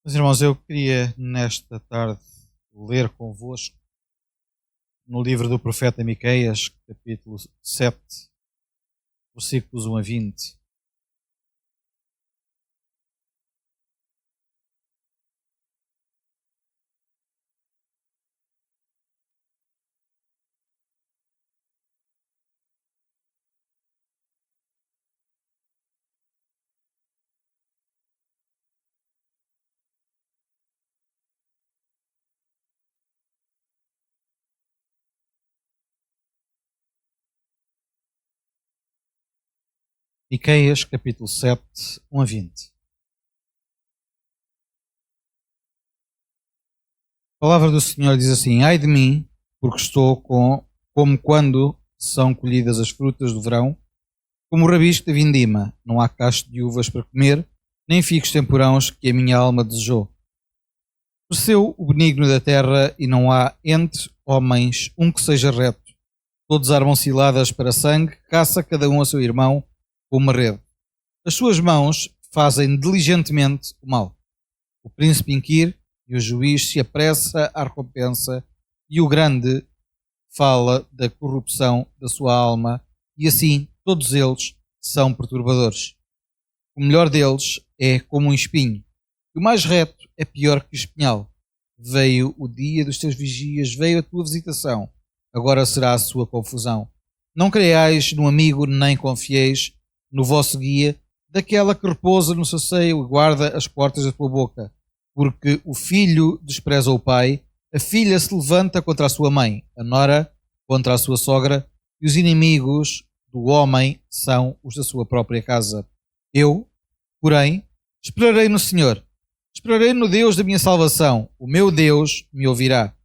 Meus irmãos, eu queria nesta tarde ler convosco no livro do profeta Miqueias, capítulo 7, versículos 1 a 20. Miqueias, capítulo 7, 1 a 20. A palavra do Senhor diz assim: Ai de mim, porque estou como quando são colhidas as frutas do verão, como o rabisco da vindima, não há cacho de uvas para comer, nem figos temporãos que a minha alma desejou. Cresceu o benigno da terra e não há entre homens um que seja reto. Todos armam ciladas para sangue, caça cada um a seu irmão com uma rede. As suas mãos fazem diligentemente o mal. O príncipe inquire e o juiz se apressa à recompensa, e o grande fala da corrupção da sua alma, e assim todos eles são perturbadores. O melhor deles é como um espinho, e o mais reto é pior que o espinhal. Veio o dia dos teus vigias, veio a tua visitação, agora será a sua confusão. Não creiais no amigo, nem confieis no vosso guia, daquela que repousa no seu seio e guarda as portas da tua boca. Porque o filho despreza o pai, a filha se levanta contra a sua mãe, a nora contra a sua sogra, e os inimigos do homem são os da sua própria casa. Eu, porém, esperarei no Senhor. Esperarei no Deus da minha salvação. O meu Deus me ouvirá.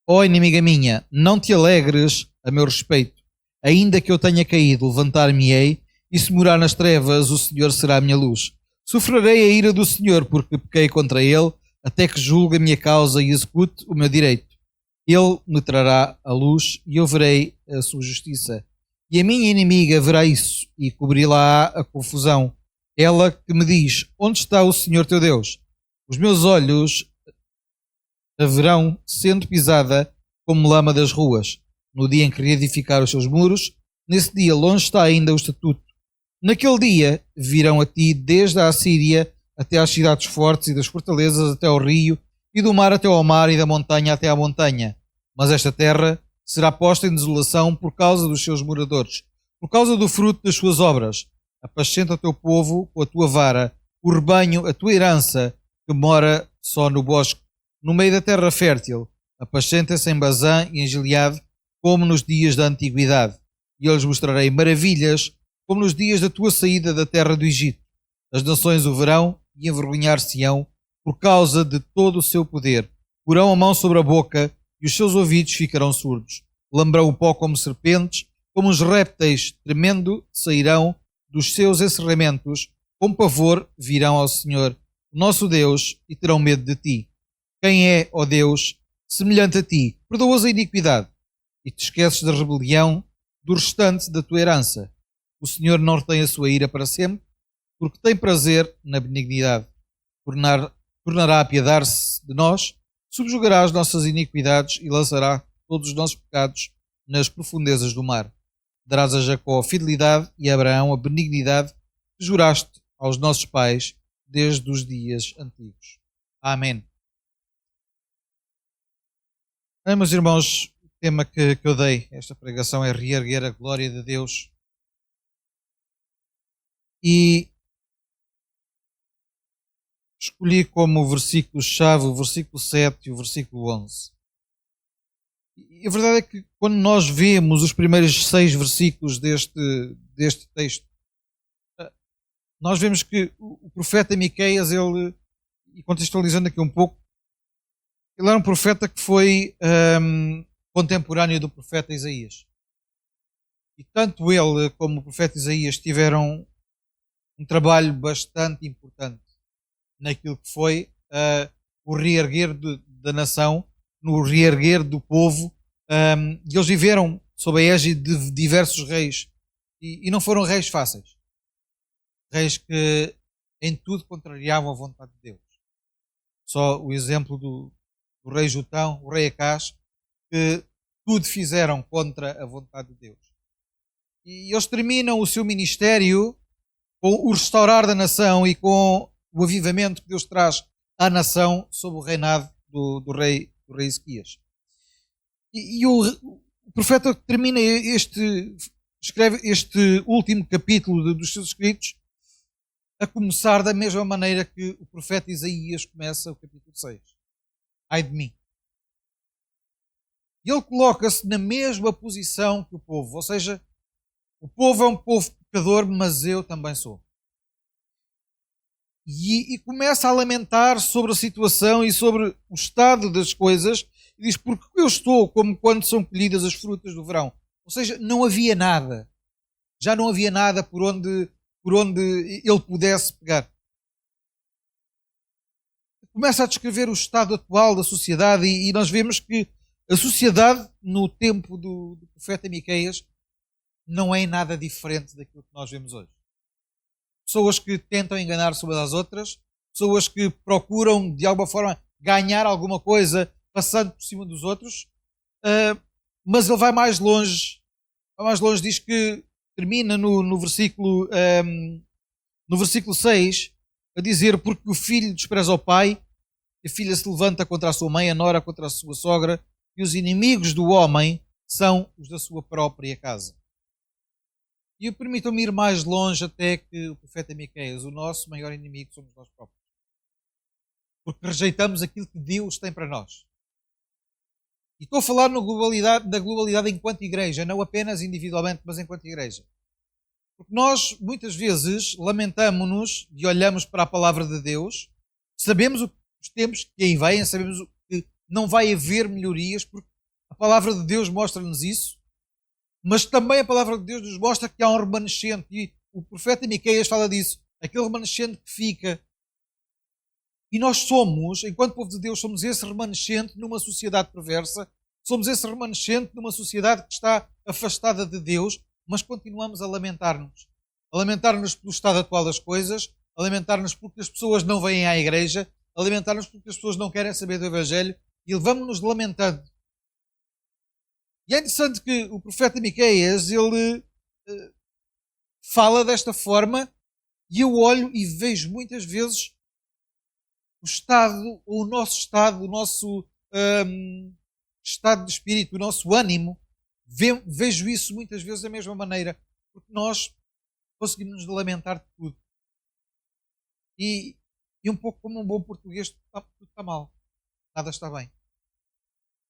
Ó inimiga minha, não te alegres a meu respeito. Ainda que eu tenha caído, levantar-me-ei, e se morar nas trevas, o Senhor será a minha luz. Sofrerei a ira do Senhor, porque pequei contra ele, até que julgue a minha causa e execute o meu direito. Ele me trará a luz e eu verei a sua justiça. E a minha inimiga verá isso e cobri-la a confusão. Ela que me diz: onde está o Senhor teu Deus? Os meus olhos a verão sendo pisada como lama das ruas. No dia em que reedificar os seus muros, nesse dia longe está ainda o estatuto. Naquele dia virão a ti desde a Assíria até às cidades fortes e das fortalezas até ao rio, e do mar até ao mar e da montanha até à montanha. Mas esta terra será posta em desolação por causa dos seus moradores, por causa do fruto das suas obras. Apascenta o teu povo com a tua vara, o rebanho, a tua herança, que mora só no bosque, no meio da terra fértil. Apascenta-se em Bazã e em Gileade, como nos dias da antiguidade. E eu lhes mostrarei maravilhas, como nos dias da tua saída da terra do Egito. As nações o verão e envergonhar-se-ão por causa de todo o seu poder. Porão a mão sobre a boca e os seus ouvidos ficarão surdos. Lambrão o pó como serpentes, como os répteis, tremendo sairão dos seus encerramentos. Com pavor virão ao Senhor, o nosso Deus, e terão medo de ti. Quem é, ó Deus, semelhante a ti? Perdoas a iniquidade e te esqueces da rebelião do restante da tua herança. O Senhor não retém a sua ira para sempre, porque tem prazer na benignidade. Tornará a apiedar-se de nós, subjugará as nossas iniquidades e lançará todos os nossos pecados nas profundezas do mar. Darás a Jacó a fidelidade e a Abraão a benignidade que juraste aos nossos pais desde os dias antigos. Amém. Meus irmãos, o tema que eu dei, esta pregação, é reerguer a glória de Deus. E escolhi como versículo-chave o versículo 7 e o versículo 11. E a verdade é que quando nós vemos os primeiros 6 versículos deste texto, nós vemos que o profeta Miqueias, ele, e contextualizando aqui um pouco, ele era um profeta que foi contemporâneo do profeta Isaías. E tanto ele como o profeta Isaías tiveram um trabalho bastante importante naquilo que foi o reerguer da nação, no reerguer do povo. E eles viveram sob a égide de diversos reis, e não foram reis fáceis. Reis que em tudo contrariavam a vontade de Deus. só o exemplo do rei Jotão, o rei Acás, que tudo fizeram contra a vontade de Deus. E eles terminam o seu ministério com o restaurar da nação e com o avivamento que Deus traz à nação sob o reinado do rei Ezequias. E o profeta termina escreve este último capítulo dos seus escritos a começar da mesma maneira que o profeta Isaías começa o capítulo 6. Ai de mim. E ele coloca-se na mesma posição que o povo, ou seja, o povo é um povo pecador, mas eu também sou. E começa a lamentar sobre a situação e sobre o estado das coisas, e diz, porque eu estou como quando são colhidas as frutas do verão. Ou seja, não havia nada. Já não havia nada por onde ele pudesse pegar. Começa a descrever o estado atual da sociedade e nós vemos que a sociedade, no tempo do profeta Miqueias, não é nada diferente daquilo que nós vemos hoje. Pessoas que tentam enganar-se umas às outras, pessoas que procuram, de alguma forma, ganhar alguma coisa passando por cima dos outros, mas ele vai mais longe. Diz que termina no versículo 6 a dizer, porque o filho despreza o pai, a filha se levanta contra a sua mãe, a nora contra a sua sogra, e os inimigos do homem são os da sua própria casa. E permitam-me ir mais longe até que o profeta Miqueias, o nosso maior inimigo somos nós próprios. Porque rejeitamos aquilo que Deus tem para nós. E estou a falar da globalidade enquanto igreja, não apenas individualmente, mas enquanto igreja. Porque nós, muitas vezes, lamentamos-nos e olhamos para a palavra de Deus, sabemos os tempos que aí vêm, sabemos que não vai haver melhorias, porque a palavra de Deus mostra-nos isso, mas também a palavra de Deus nos mostra que há um remanescente, e o profeta Miqueias fala disso, aquele remanescente que fica. E nós somos, enquanto povo de Deus, somos esse remanescente numa sociedade perversa, somos esse remanescente numa sociedade que está afastada de Deus, mas continuamos a lamentar-nos. A lamentar-nos pelo estado atual das coisas, a lamentar-nos porque as pessoas não vêm à igreja, a lamentar-nos porque as pessoas não querem saber do Evangelho, e levamos-nos lamentando. E é interessante que o profeta Miqueias, ele fala desta forma, e eu olho e vejo muitas vezes o estado, ou o nosso estado, o nosso estado de espírito, o nosso ânimo, vejo isso muitas vezes da mesma maneira, porque nós conseguimos nos lamentar de tudo. E um pouco como um bom português, tudo está mal, nada está bem.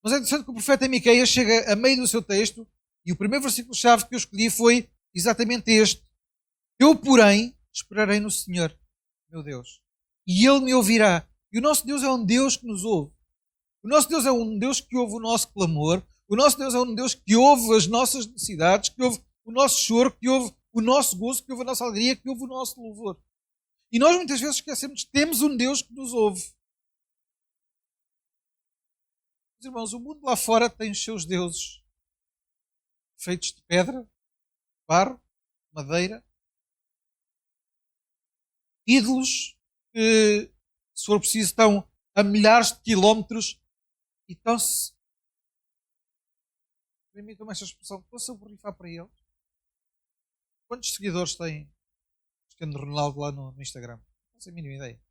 Mas é interessante que o profeta Miqueias chega a meio do seu texto, e o primeiro versículo-chave que eu escolhi foi exatamente este. Eu, porém, esperarei no Senhor, meu Deus, e Ele me ouvirá. E o nosso Deus é um Deus que nos ouve. O nosso Deus é um Deus que ouve o nosso clamor. O nosso Deus é um Deus que ouve as nossas necessidades, que ouve o nosso choro, que ouve o nosso gozo, que ouve a nossa alegria, que ouve o nosso louvor. E nós muitas vezes esquecemos que temos um Deus que nos ouve. Meus irmãos, o mundo lá fora tem os seus deuses feitos de pedra, barro, madeira, ídolos que, se for preciso, estão a milhares de quilómetros e estão-se, permitam-me esta expressão, estão-se a borrifar para eles. Quantos seguidores tem Cristiano Ronaldo lá no Instagram? Não sei a mínima ideia.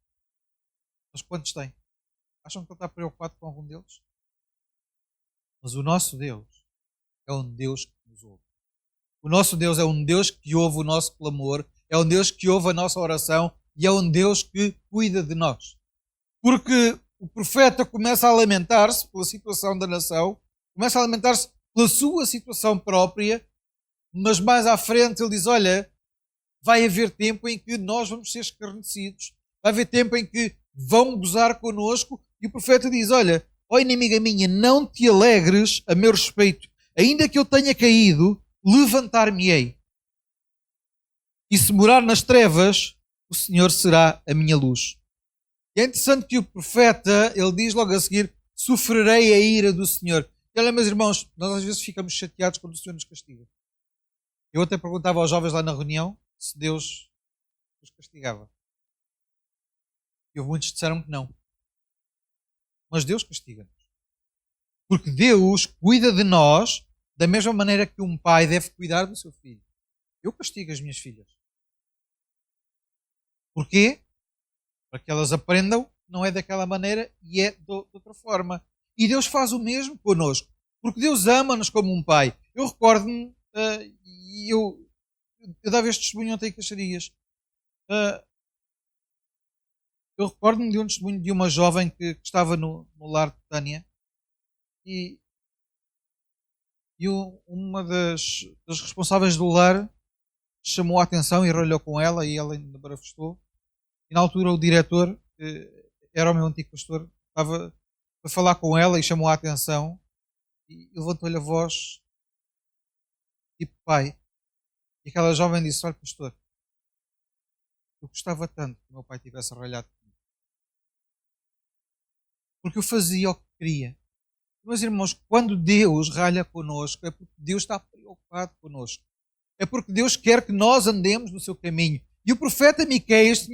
Mas quantos tem? Acham que ele está preocupado com algum deles? Mas o nosso Deus é um Deus que nos ouve. O nosso Deus é um Deus que ouve o nosso clamor, é um Deus que ouve a nossa oração e é um Deus que cuida de nós. Porque o profeta começa a lamentar-se pela situação da nação, começa a lamentar-se pela sua situação própria, mas mais à frente ele diz, olha, vai haver tempo em que nós vamos ser escarnecidos, vai haver tempo em que vão gozar connosco, e o profeta diz, olha, ó inimiga minha, não te alegres a meu respeito, ainda que eu tenha caído, levantar-me-ei. E se morar nas trevas, o Senhor será a minha luz. E é interessante que o profeta, ele diz logo a seguir, sofrerei a ira do Senhor. E olha, meus irmãos, nós às vezes ficamos chateados quando o Senhor nos castiga. Eu até perguntava aos jovens lá na reunião se Deus os castigava. E muitos disseram que não. mas Deus castiga-nos. Porque Deus cuida de nós da mesma maneira que um pai deve cuidar do seu filho. Eu castigo as minhas filhas. Porquê? Para que elas aprendam, não é daquela maneira e é de outra forma. E Deus faz o mesmo connosco. Porque Deus ama-nos como um pai. Eu recordo-me, e eu dava este testemunho ontem em Caixarias. Eu recordo-me de um testemunho de uma jovem que estava no lar de Tânia e uma das responsáveis do lar chamou a atenção e ralhou com ela e ela ainda barafustou. E na altura o diretor, que era o meu antigo pastor, estava a falar com ela e chamou a atenção e levantou-lhe a voz, tipo pai. E aquela jovem disse: olha, pastor, eu gostava tanto que o meu pai tivesse ralhado comigo. Porque eu fazia o que queria. Meus irmãos, quando Deus ralha connosco, é porque Deus está preocupado connosco. É porque Deus quer que nós andemos no seu caminho. E o profeta Miqueias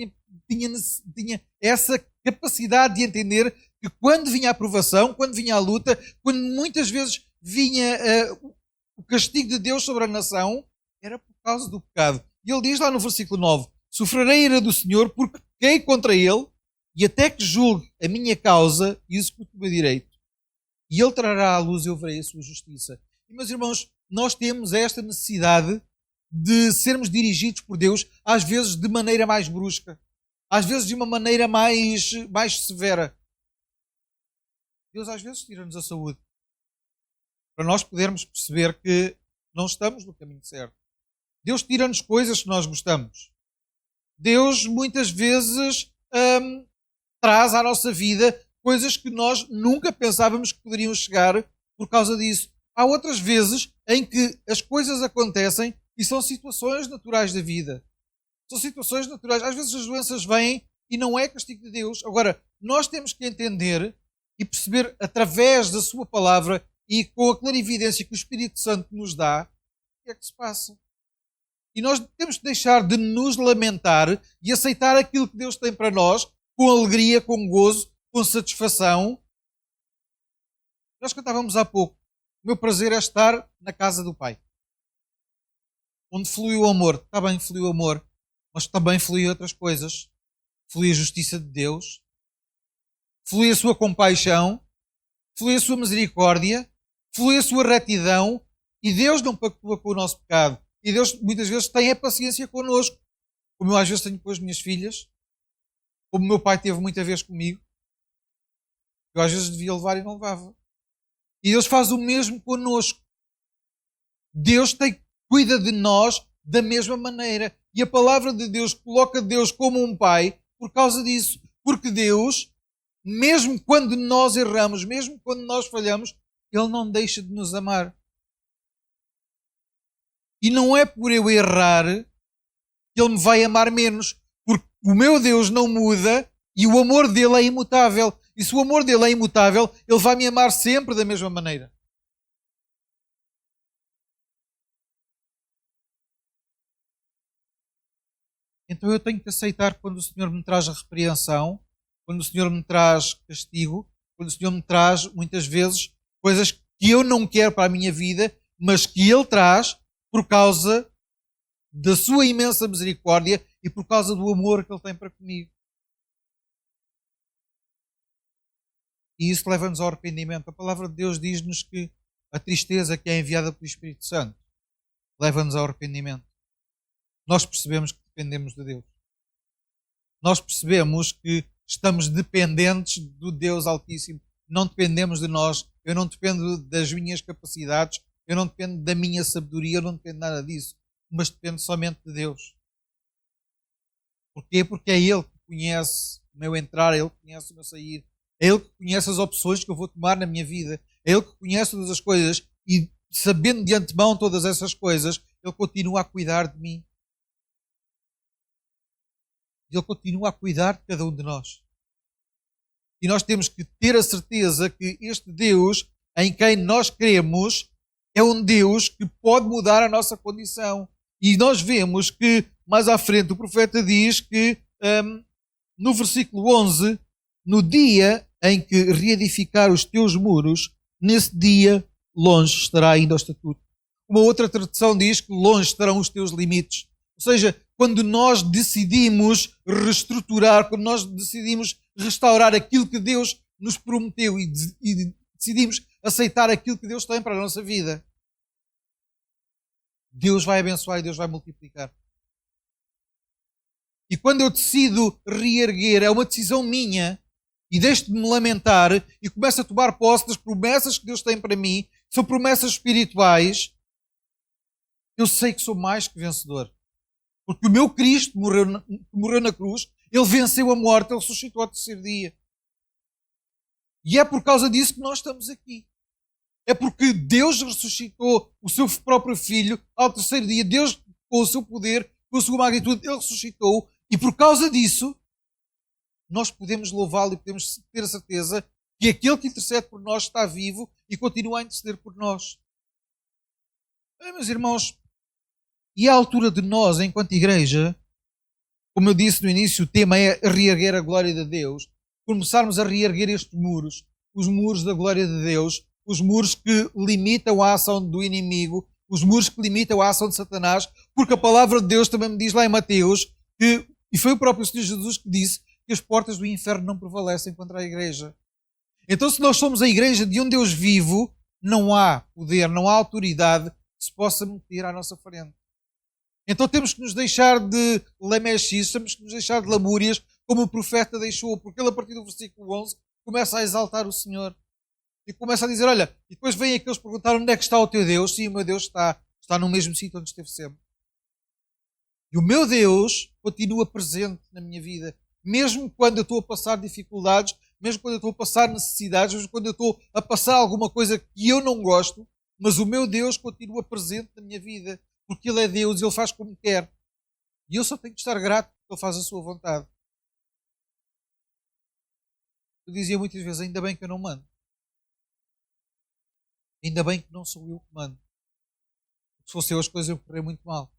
tinha essa capacidade de entender que quando vinha a provação, quando vinha a luta, quando muitas vezes vinha o castigo de Deus sobre a nação, era por causa do pecado. E ele diz lá no versículo 9: sofrerei a ira do Senhor porque pequei contra ele, e até que julgue a minha causa e execute o meu direito. E ele trará à luz e eu verei a sua justiça. E, meus irmãos, nós temos esta necessidade de sermos dirigidos por Deus, às vezes de maneira mais brusca, às vezes de uma maneira mais severa. Deus às vezes tira-nos a saúde, para nós podermos perceber que não estamos no caminho certo. Deus tira-nos coisas que nós gostamos. Deus muitas vezes traz à nossa vida coisas que nós nunca pensávamos que poderiam chegar por causa disso. Há outras vezes em que as coisas acontecem e são situações naturais da vida. São situações naturais. Às vezes as doenças vêm e não é castigo de Deus. Agora, nós temos que entender e perceber através da sua palavra e com a clarividência que o Espírito Santo nos dá, o que é que se passa. E nós temos que deixar de nos lamentar e aceitar aquilo que Deus tem para nós com alegria, com gozo, com satisfação. Nós cantávamos há pouco: o meu prazer é estar na casa do Pai, onde flui o amor. Está bem, flui o amor, mas também flui outras coisas. Flui a justiça de Deus, flui a sua compaixão, flui a sua misericórdia, flui a sua retidão, e Deus não pactua com o nosso pecado. E Deus muitas vezes tem a paciência connosco, como eu às vezes tenho com as minhas filhas, como o meu pai teve muita vez comigo. Eu às vezes devia levar e não levava. E Deus faz o mesmo connosco. Deus cuida de nós da mesma maneira. E a palavra de Deus coloca Deus como um pai por causa disso. Porque Deus, mesmo quando nós erramos, mesmo quando nós falhamos, Ele não deixa de nos amar. E não é por eu errar que Ele me vai amar menos. Porque o meu Deus não muda e o amor dele é imutável. E se o amor dele é imutável, Ele vai me amar sempre da mesma maneira. Então eu tenho que aceitar quando o Senhor me traz a repreensão, quando o Senhor me traz castigo, quando o Senhor me traz, muitas vezes, coisas que eu não quero para a minha vida, mas que Ele traz por causa da sua imensa misericórdia e por causa do amor que Ele tem para comigo. E isso leva-nos ao arrependimento. A palavra de Deus diz-nos que a tristeza que é enviada pelo Espírito Santo leva-nos ao arrependimento. Nós percebemos que dependemos de Deus. Nós percebemos que estamos dependentes do Deus Altíssimo. Não dependemos de nós. Eu não dependo das minhas capacidades. Eu não dependo da minha sabedoria. Eu não dependo nada disso. Mas dependo somente de Deus. Porquê? Porque é Ele que conhece o meu entrar, é Ele que conhece o meu sair. É Ele que conhece as opções que eu vou tomar na minha vida. É Ele que conhece todas as coisas e, sabendo de antemão todas essas coisas, Ele continua a cuidar de mim. Ele continua a cuidar de cada um de nós. E nós temos que ter a certeza que este Deus em quem nós cremos é um Deus que pode mudar a nossa condição. E nós vemos que, mais à frente, o profeta diz que, no versículo 11, no dia em que reedificar os teus muros, nesse dia longe estará ainda o estatuto. Uma outra tradução diz que longe estarão os teus limites. Ou seja, quando nós decidimos reestruturar, quando nós decidimos restaurar aquilo que Deus nos prometeu e decidimos aceitar aquilo que Deus tem para a nossa vida, Deus vai abençoar e Deus vai multiplicar. E quando eu decido reerguer, é uma decisão minha, e deixo de me lamentar e começo a tomar posse das promessas que Deus tem para mim, são promessas espirituais, eu sei que sou mais que vencedor. Porque o meu Cristo morreu na cruz, Ele venceu a morte, Ele ressuscitou ao terceiro dia. E é por causa disso que nós estamos aqui. É porque Deus ressuscitou o seu próprio Filho ao terceiro dia. Deus, com o seu poder, com a sua magnitude, Ele ressuscitou. E por causa disso, nós podemos louvá-lo e podemos ter a certeza que aquele que intercede por nós está vivo e continua a interceder por nós. Meus irmãos, e à altura de nós, enquanto igreja, como eu disse no início, o tema é reerguer a glória de Deus. Começarmos a reerguer estes muros, os muros da glória de Deus, os muros que limitam a ação do inimigo, os muros que limitam a ação de Satanás, porque a palavra de Deus também me diz lá em Mateus, e foi o próprio Senhor Jesus que disse, que as portas do inferno não prevalecem contra a igreja. Então, se nós somos a igreja de um Deus vivo, não há poder, não há autoridade que se possa meter à nossa frente. Então temos que nos deixar de lamechices, temos que nos deixar de lamúrias, como o profeta deixou, porque ele a partir do versículo 11 começa a exaltar o Senhor. E começa a dizer, olha, e depois vem aqueles perguntar onde é que está o teu Deus? Sim, o meu Deus está no mesmo sítio onde esteve sempre. E o meu Deus continua presente na minha vida, mesmo quando eu estou a passar dificuldades, mesmo quando eu estou a passar necessidades, mesmo quando eu estou a passar alguma coisa que eu não gosto, mas o meu Deus continua presente na minha vida. Porque Ele é Deus e Ele faz como quer. E eu só tenho que estar grato porque Ele faz a sua vontade. Eu dizia muitas vezes, ainda bem que eu não mando. Ainda bem que não sou eu que mando. Se fosse eu, as coisas iam correr muito mal.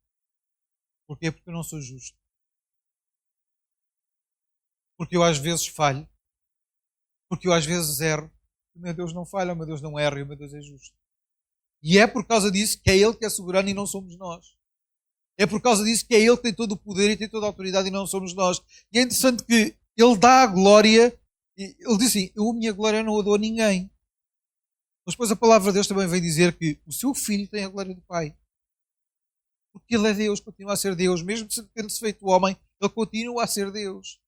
Porquê? Porque eu não sou justo. Porque eu às vezes falho. Porque eu às vezes erro. O meu Deus não falha, o meu Deus não erra e o meu Deus é justo. E é por causa disso que é Ele que é soberano e não somos nós. É por causa disso que é Ele que tem todo o poder e tem toda a autoridade e não somos nós. E é interessante que Ele dá a glória, Ele diz assim, eu a minha glória não a dou a ninguém. Mas depois a palavra de Deus também vem dizer que o seu Filho tem a glória do Pai. Porque Ele é Deus, continua a ser Deus. Mesmo tendo-se feito homem, Ele continua a ser Deus.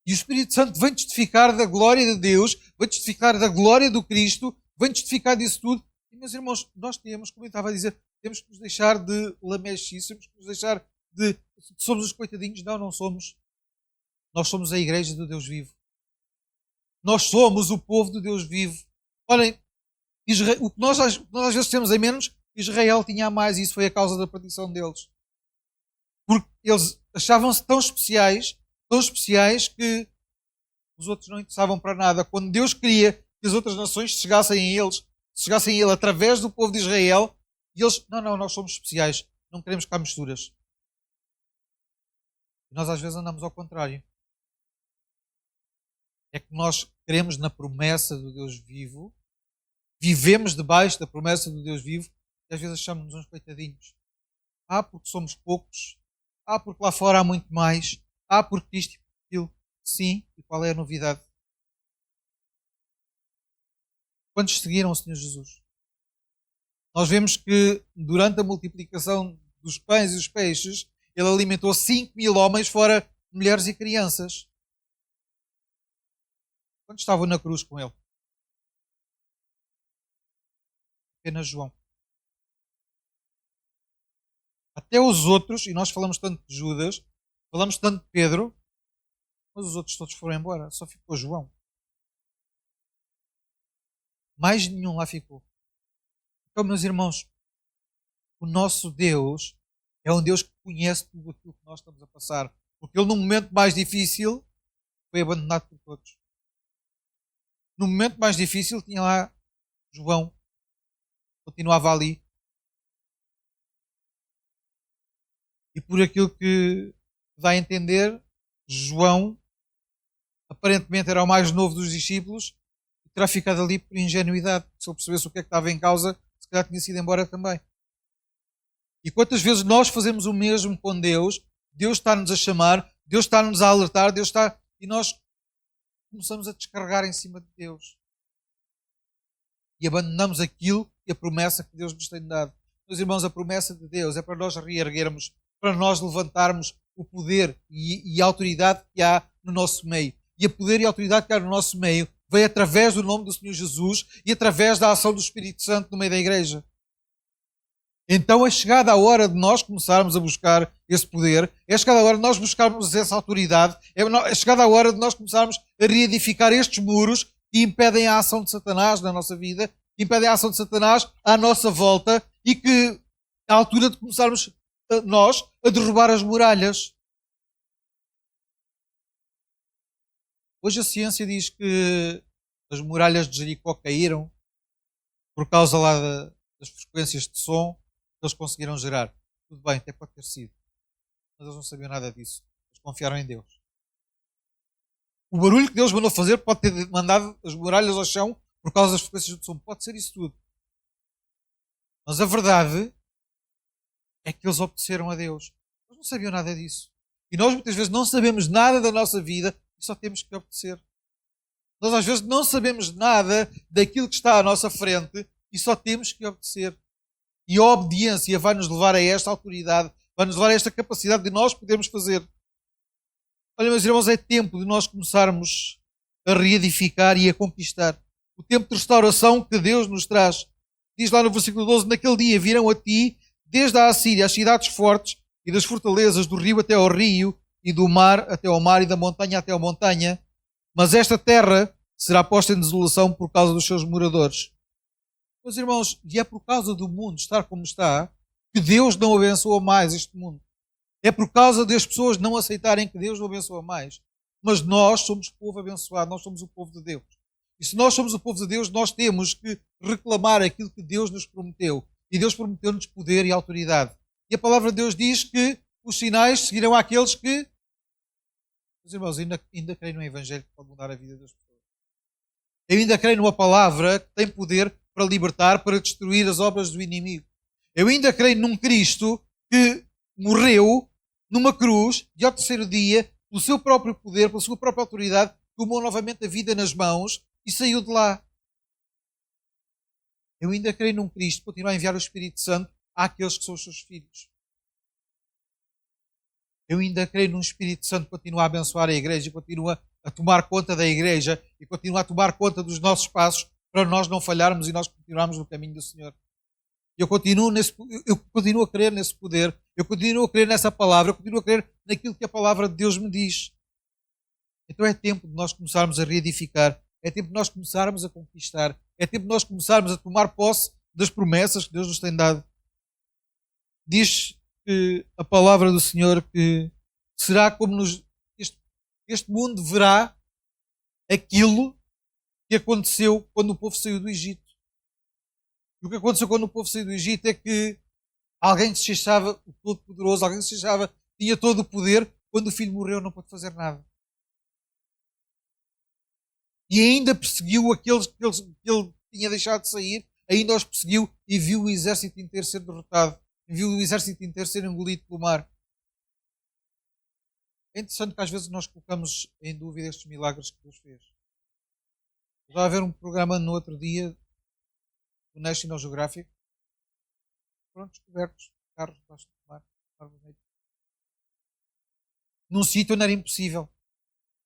E o Espírito Santo vem testificar da glória de Deus, vem testificar da glória do Cristo, vem testificar disso tudo. E, meus irmãos, nós temos, como eu estava a dizer, temos que nos deixar de lamechices, temos que nos deixar de... Somos os coitadinhos? Não, não somos. Nós somos a igreja do Deus vivo. Nós somos o povo do Deus vivo. Olhem, o que nós às vezes temos em menos, Israel tinha a mais e isso foi a causa da perdição deles. Porque eles achavam-se tão especiais que os outros não interessavam para nada. Quando Deus queria que as outras nações chegassem a Ele através do povo de Israel, e eles, não, nós somos especiais, não queremos cá misturas. E nós às vezes andamos ao contrário. É que nós queremos na promessa do Deus vivo, vivemos debaixo da promessa do Deus vivo, e às vezes achamos-nos uns coitadinhos. Porque somos poucos. Porque lá fora há muito mais. Porque isto e aquilo. Sim, e qual é a novidade? Quantos seguiram o Senhor Jesus? Nós vemos que durante a multiplicação dos pães e dos peixes, Ele alimentou 5.000 homens, fora mulheres e crianças. Quantos estavam na cruz com Ele? Apenas João. Até os outros, e nós falamos tanto de Judas, falamos tanto de Pedro, mas os outros todos foram embora, só ficou João. Mais nenhum lá ficou. Então, meus irmãos, o nosso Deus é um Deus que conhece tudo aquilo que nós estamos a passar. Porque Ele, no momento mais difícil, foi abandonado por todos. No momento mais difícil, tinha lá João, continuava ali. E por aquilo que dá a entender, João aparentemente era o mais novo dos discípulos, e terá ficado ali por ingenuidade. Se ele percebesse o que é que estava em causa, se calhar tinha sido embora também. E quantas vezes nós fazemos o mesmo com Deus, Deus está-nos a chamar, Deus está-nos a alertar, e nós começamos a descarregar em cima de Deus. E abandonamos aquilo e a promessa que Deus nos tem dado. Meus irmãos, a promessa de Deus é para nós reerguermos, para nós levantarmos o poder e a autoridade que há no nosso meio. E a poder e a autoridade que há no nosso meio vem através do nome do Senhor Jesus e através da ação do Espírito Santo no meio da igreja. Então é chegada a hora de nós começarmos a buscar esse poder, é chegada a hora de nós buscarmos essa autoridade, é chegada a hora de nós começarmos a reedificar estes muros que impedem a ação de Satanás na nossa vida, que impedem a ação de Satanás à nossa volta e que é a altura de começarmos nós a derrubar as muralhas. Hoje a ciência diz que as muralhas de Jericó caíram por causa lá das frequências de som que eles conseguiram gerar. Tudo bem, até pode ter sido. Mas eles não sabiam nada disso. Eles confiaram em Deus. O barulho que Deus mandou fazer pode ter mandado as muralhas ao chão por causa das frequências de som. Pode ser isso tudo. Mas a verdade é que eles obedeceram a Deus. Eles não sabiam nada disso. E nós muitas vezes não sabemos nada da nossa vida e só temos que obedecer. Nós às vezes não sabemos nada daquilo que está à nossa frente e só temos que obedecer. E a obediência vai nos levar a esta autoridade, vai nos levar a esta capacidade de nós podermos fazer. Olha, meus irmãos, é tempo de nós começarmos a reedificar e a conquistar. O tempo de restauração que Deus nos traz. Diz lá no versículo 12, naquele dia virão a ti, desde a Assíria, as cidades fortes e das fortalezas, do rio até ao rio, e do mar até ao mar, e da montanha até à montanha. Mas esta terra será posta em desolação por causa dos seus moradores. Meus irmãos, e é por causa do mundo estar como está que Deus não abençoa mais este mundo. É por causa das pessoas não aceitarem que Deus não abençoa mais. Mas nós somos povo abençoado, nós somos o povo de Deus. E se nós somos o povo de Deus, nós temos que reclamar aquilo que Deus nos prometeu. E Deus prometeu-nos poder e autoridade. E a palavra de Deus diz que os sinais seguirão àqueles que... Meus irmãos, ainda creio no Evangelho que pode mudar a vida das pessoas. Eu ainda creio numa palavra que tem poder para libertar, para destruir as obras do inimigo. Eu ainda creio num Cristo que morreu numa cruz e ao terceiro dia, pelo seu próprio poder, pela sua própria autoridade, tomou novamente a vida nas mãos e saiu de lá. Eu ainda creio num Cristo que continua a enviar o Espírito Santo àqueles que são os seus filhos. Eu ainda creio num Espírito Santo que continua a abençoar a igreja, continua a tomar conta da igreja e continua a tomar conta dos nossos passos para nós não falharmos e nós continuarmos no caminho do Senhor. Eu continuo a crer nesse poder, eu continuo a crer nessa palavra, eu continuo a crer naquilo que a palavra de Deus me diz. Então é tempo de nós começarmos a reedificar, é tempo de nós começarmos a conquistar, é tempo de nós começarmos a tomar posse das promessas que Deus nos tem dado. Diz que a palavra do Senhor que será como este mundo verá aquilo que aconteceu quando o povo saiu do Egito. E o que aconteceu quando o povo saiu do Egito é que alguém se achava o Todo-Poderoso, alguém se achava tinha todo o poder, quando o filho morreu não pôde fazer nada. E ainda perseguiu aqueles que ele tinha deixado de sair, ainda os perseguiu e viu o exército inteiro ser derrotado, viu o exército inteiro ser engolido pelo mar. É interessante que às vezes nós colocamos em dúvida estes milagres que Deus fez. Estava a ver um programa no outro dia do National Geographic. Foram descobertos carros debaixo do mar, num sítio onde era impossível,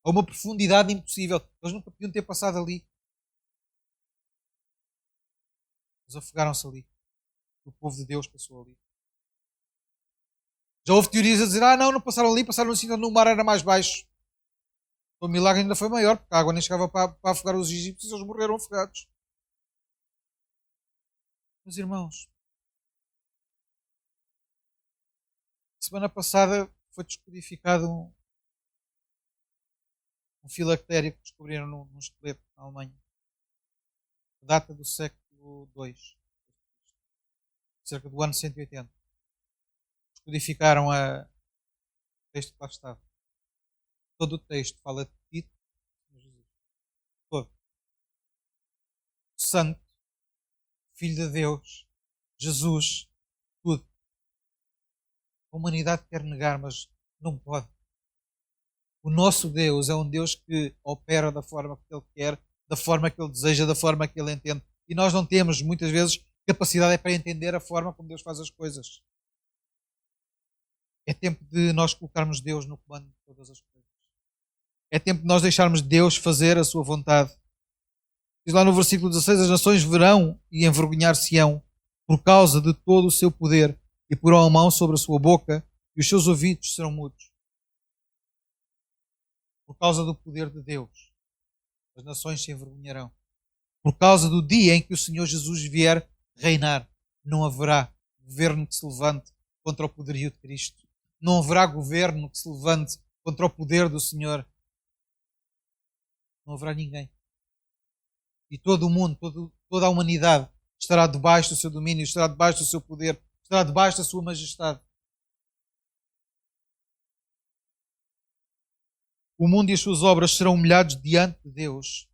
a uma profundidade impossível. Eles nunca podiam ter passado ali. Eles afogaram-se ali. O povo de Deus passou ali. Já houve teorias a dizer, não passaram ali, passaram num sítio onde o mar era mais baixo. O milagre ainda foi maior, porque a água nem chegava para afogar os egípcios e eles morreram afogados. Meus irmãos, semana passada foi descodificado um filactério que descobriram num esqueleto na Alemanha. Data do século II, cerca do ano 180. Descodificaram o texto que lá estava. Todo o texto fala de Tito, Santo, Filho de Deus, Jesus, tudo. A humanidade quer negar, mas não pode. O nosso Deus é um Deus que opera da forma que Ele quer, da forma que Ele deseja, da forma que Ele entende. E nós não temos, muitas vezes, capacidade para entender a forma como Deus faz as coisas. É tempo de nós colocarmos Deus no comando de todas as coisas. É tempo de nós deixarmos Deus fazer a sua vontade. Diz lá no versículo 16: as nações verão e envergonhar-se-ão por causa de todo o seu poder, e porão a mão sobre a sua boca, e os seus ouvidos serão mudos. Por causa do poder de Deus, as nações se envergonharão. Por causa do dia em que o Senhor Jesus vier reinar, não haverá governo que se levante contra o poderio de Cristo. Não haverá governo que se levante contra o poder do Senhor. Não haverá ninguém. E todo o mundo, toda a humanidade estará debaixo do seu domínio, estará debaixo do seu poder, estará debaixo da sua majestade. O mundo e as suas obras serão humilhados diante de Deus.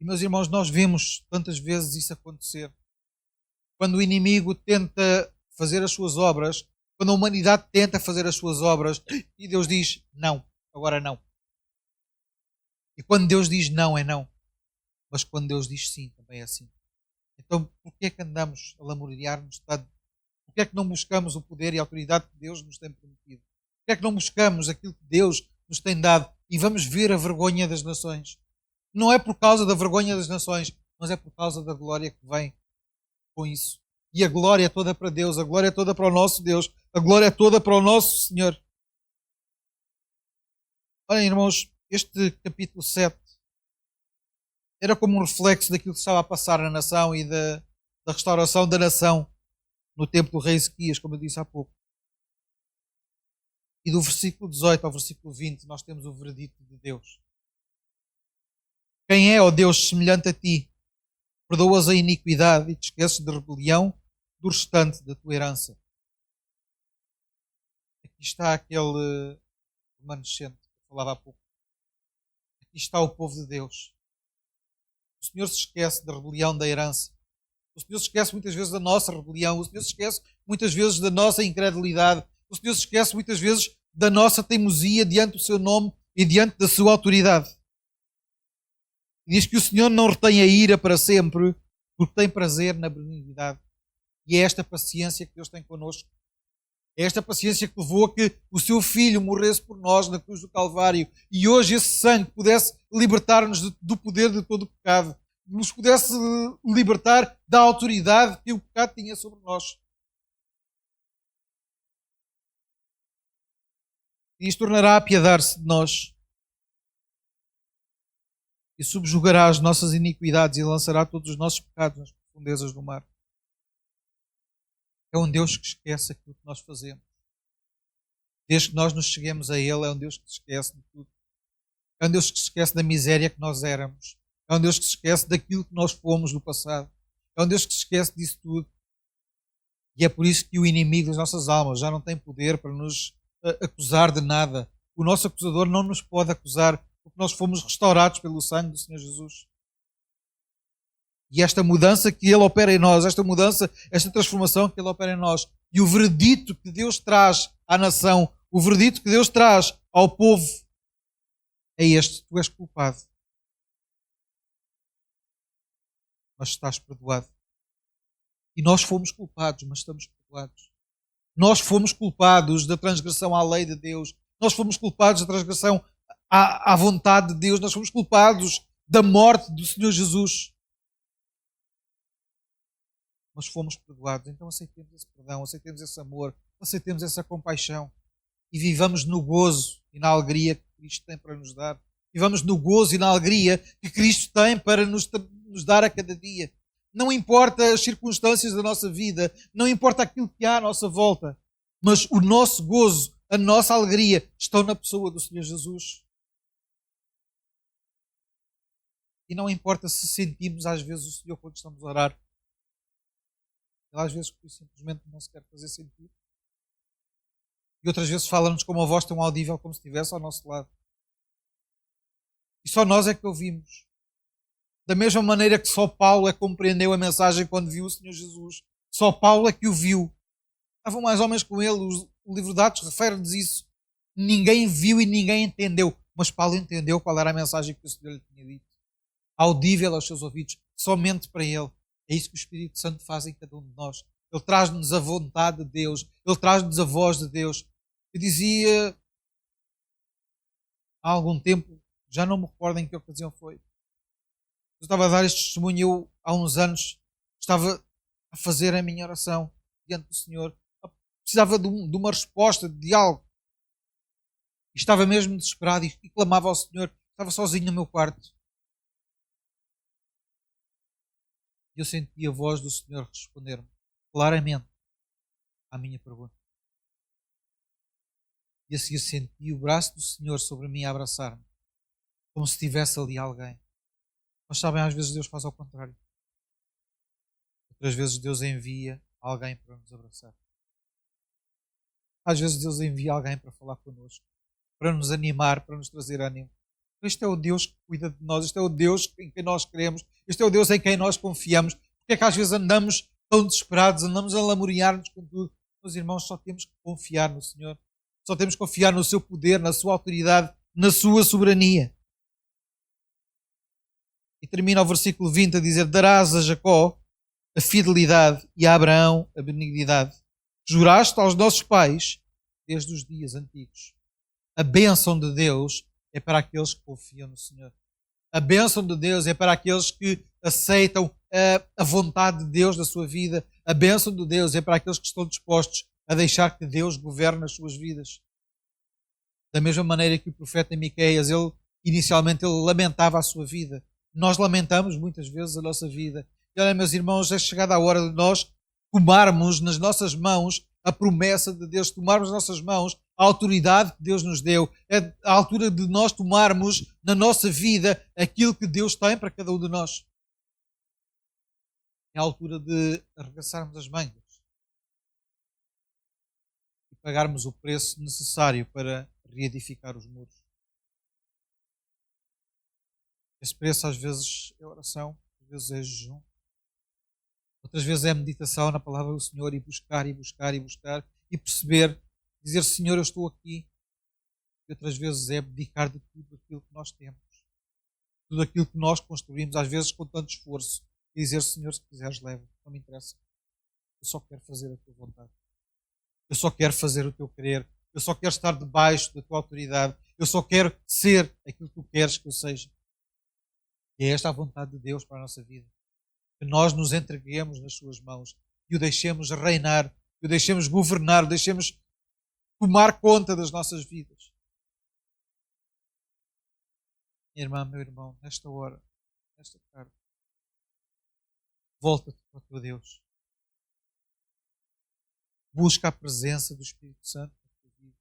E, meus irmãos, nós vemos tantas vezes isso acontecer. Quando o inimigo tenta fazer as suas obras, quando a humanidade tenta fazer as suas obras, e Deus diz não, agora não. E quando Deus diz não, é não. Mas quando Deus diz sim, também é sim. Então, porquê é que andamos a lamuriar-nos tanto? Porquê é que não buscamos o poder e a autoridade que Deus nos tem prometido? Porquê é que não buscamos aquilo que Deus nos tem dado e vamos ver a vergonha das nações? Não é por causa da vergonha das nações, mas é por causa da glória que vem com isso. E a glória é toda para Deus, a glória é toda para o nosso Deus, a glória é toda para o nosso Senhor. Olhem, irmãos, este capítulo 7 era como um reflexo daquilo que estava a passar na nação e da restauração da nação no tempo do rei Ezequias, como eu disse há pouco. E do versículo 18 ao versículo 20 nós temos o veredito de Deus. Quem é, ó Deus, semelhante a ti? Perdoas a iniquidade e te esqueces de rebelião do restante da tua herança. Aqui está aquele remanescente que eu falava há pouco. Aqui está o povo de Deus. O Senhor se esquece da rebelião da herança. O Senhor se esquece muitas vezes da nossa rebelião. O Senhor se esquece muitas vezes da nossa incredulidade. O Senhor se esquece muitas vezes da nossa teimosia diante do seu nome e diante da sua autoridade. Diz que o Senhor não retém a ira para sempre, porque tem prazer na benignidade. E é esta paciência que Deus tem connosco. É esta paciência que levou a que o seu Filho morresse por nós na cruz do Calvário. E hoje esse sangue pudesse libertar-nos do poder de todo o pecado. Nos pudesse libertar da autoridade que o pecado tinha sobre nós. E isto tornará a apiedar-se de nós. E subjugará as nossas iniquidades e lançará todos os nossos pecados nas profundezas do mar. É um Deus que esquece aquilo que nós fazemos. Desde que nós nos cheguemos a Ele, é um Deus que se esquece de tudo. É um Deus que se esquece da miséria que nós éramos. É um Deus que se esquece daquilo que nós fomos no passado. É um Deus que se esquece disso tudo. E é por isso que o inimigo das nossas almas já não tem poder para nos acusar de nada. O nosso acusador não nos pode acusar, porque nós fomos restaurados pelo sangue do Senhor Jesus. E esta mudança que Ele opera em nós, esta mudança, esta transformação que Ele opera em nós, e o veredito que Deus traz à nação, o veredito que Deus traz ao povo, é este: tu és culpado, mas estás perdoado. E nós fomos culpados, mas estamos perdoados. Nós fomos culpados da transgressão à lei de Deus, nós fomos culpados da transgressão à vontade de Deus, nós fomos culpados da morte do Senhor Jesus. Mas fomos perdoados. Então aceitemos esse perdão, aceitemos esse amor, aceitemos essa compaixão e vivamos no gozo e na alegria que Cristo tem para nos dar. Vivamos no gozo e na alegria que Cristo tem para nos dar a cada dia. Não importa as circunstâncias da nossa vida, não importa aquilo que há à nossa volta, mas o nosso gozo, a nossa alegria estão na pessoa do Senhor Jesus. E não importa se sentimos às vezes o Senhor quando estamos a orar. Ele às vezes simplesmente não se quer fazer sentir. E outras vezes fala-nos com uma voz tão audível como se estivesse ao nosso lado. E só nós é que ouvimos. Da mesma maneira que só Paulo é que compreendeu a mensagem quando viu o Senhor Jesus. Só Paulo é que o viu. Estavam mais homens com ele. O livro de Atos refere-nos isso. Ninguém viu e ninguém entendeu. Mas Paulo entendeu qual era a mensagem que o Senhor lhe tinha dito. Audível aos seus ouvidos, somente para ele. É isso que o Espírito Santo faz em cada um de nós. Ele traz-nos a vontade de Deus. Ele traz-nos a voz de Deus. Eu dizia há algum tempo, já não me recordo em que ocasião foi. Eu estava a dar este testemunho, eu há uns anos estava a fazer a minha oração diante do Senhor. Eu precisava de uma resposta, de algo. E estava mesmo desesperado e clamava ao Senhor. Estava sozinho no meu quarto. E eu senti a voz do Senhor responder-me claramente à minha pergunta. E a seguir senti o braço do Senhor sobre mim a abraçar-me, como se estivesse ali alguém. Mas sabem, às vezes Deus faz ao contrário. Outras vezes Deus envia alguém para nos abraçar. Às vezes Deus envia alguém para falar connosco, para nos animar, para nos trazer ânimo. Este é o Deus que cuida de nós, este é o Deus em quem nós queremos, este é o Deus em quem nós confiamos. Porque é que às vezes andamos tão desesperados, andamos a lamuriar-nos com tudo? Meus irmãos, só temos que confiar no Senhor. Só temos que confiar no seu poder, na sua autoridade, na sua soberania. E termina o versículo 20 a dizer: darás a Jacó a fidelidade e a Abraão a benignidade. Juraste aos nossos pais desde os dias antigos. A bênção de Deus é para aqueles que confiam no Senhor. A bênção de Deus é para aqueles que aceitam a vontade de Deus na sua vida. A bênção de Deus é para aqueles que estão dispostos a deixar que Deus governe as suas vidas. Da mesma maneira que o profeta Miqueias, inicialmente ele lamentava a sua vida. Nós lamentamos muitas vezes a nossa vida. E olha, meus irmãos, é chegada a hora de nós tomarmos nas nossas mãos a promessa de Deus, tomarmos nas nossas mãos a autoridade que Deus nos deu. É a altura de nós tomarmos na nossa vida aquilo que Deus tem para cada um de nós. É a altura de arregaçarmos as mangas e pagarmos o preço necessário para reedificar os muros. Esse preço às vezes é oração, às vezes é jejum, outras vezes é a meditação na palavra do Senhor e buscar e buscar e buscar e perceber, dizer: Senhor, eu estou aqui. E outras vezes é abdicar de tudo aquilo que nós temos, tudo aquilo que nós construímos, às vezes com tanto esforço, e dizer: Senhor, se quiseres, leva, não me interessa. Eu só quero fazer a tua vontade. Eu só quero fazer o teu querer. Eu só quero estar debaixo da tua autoridade. Eu só quero ser aquilo que tu queres que eu seja. E é esta a vontade de Deus para a nossa vida. Que nós nos entreguemos nas suas mãos e o deixemos reinar, e o deixemos governar, o deixemos tomar conta das nossas vidas. Minha irmã, meu irmão, nesta hora, nesta tarde, volta-te para o teu Deus. Busca a presença do Espírito Santo na tua vida.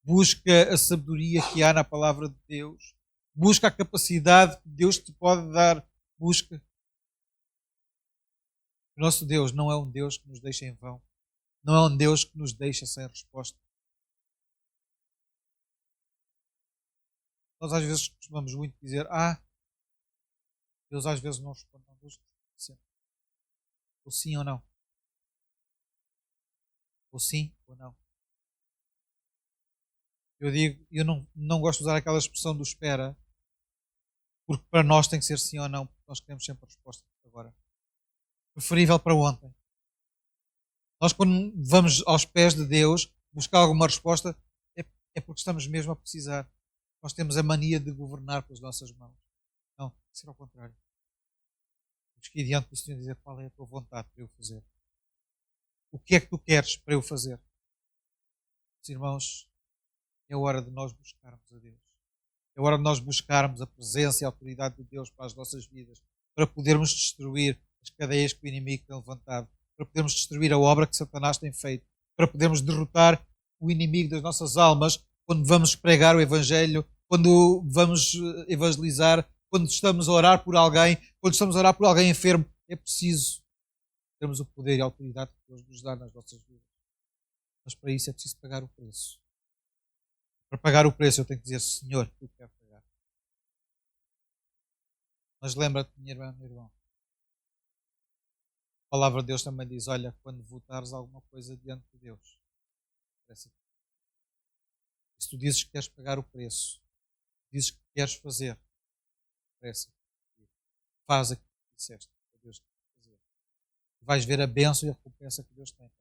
Busca a sabedoria que há na palavra de Deus. Busca a capacidade que Deus te pode dar. Busca. O nosso Deus não é um Deus que nos deixa em vão. Não é um Deus que nos deixa sem resposta. Nós às vezes costumamos muito dizer: Deus às vezes não responde. Não, Deus responde sempre. Ou sim ou não. Ou sim ou não. Eu digo, eu não gosto de usar aquela expressão do espera, porque para nós tem que ser sim ou não, porque nós queremos sempre a resposta agora. Preferível para ontem. Nós, quando vamos aos pés de Deus buscar alguma resposta, é porque estamos mesmo a precisar. Nós temos a mania de governar pelas nossas mãos. Não, ser ao contrário. Temos que ir diante do Senhor e dizer: qual é a tua vontade para eu fazer? O que é que tu queres para eu fazer? Os irmãos, é hora de nós buscarmos a Deus. É hora de nós buscarmos a presença e a autoridade de Deus para as nossas vidas, para podermos destruir as cadeias que o inimigo tem levantado, para podermos destruir a obra que Satanás tem feito, para podermos derrotar o inimigo das nossas almas quando vamos pregar o Evangelho, quando vamos evangelizar, quando estamos a orar por alguém, quando estamos a orar por alguém enfermo. É preciso termos o poder e a autoridade que Deus nos dá nas nossas vidas. Mas para isso é preciso pagar o preço. Para pagar o preço eu tenho que dizer: Senhor, tu quero pagar. Mas lembra-te, minha irmã, meu irmão, a palavra de Deus também diz: olha, quando votares alguma coisa diante de Deus, parece que se tu dizes que queres pagar o preço, dizes que queres fazer, parece que faz aquilo que disseste, que Deus quer fazer. Vais ver a bênção e a recompensa que Deus tem.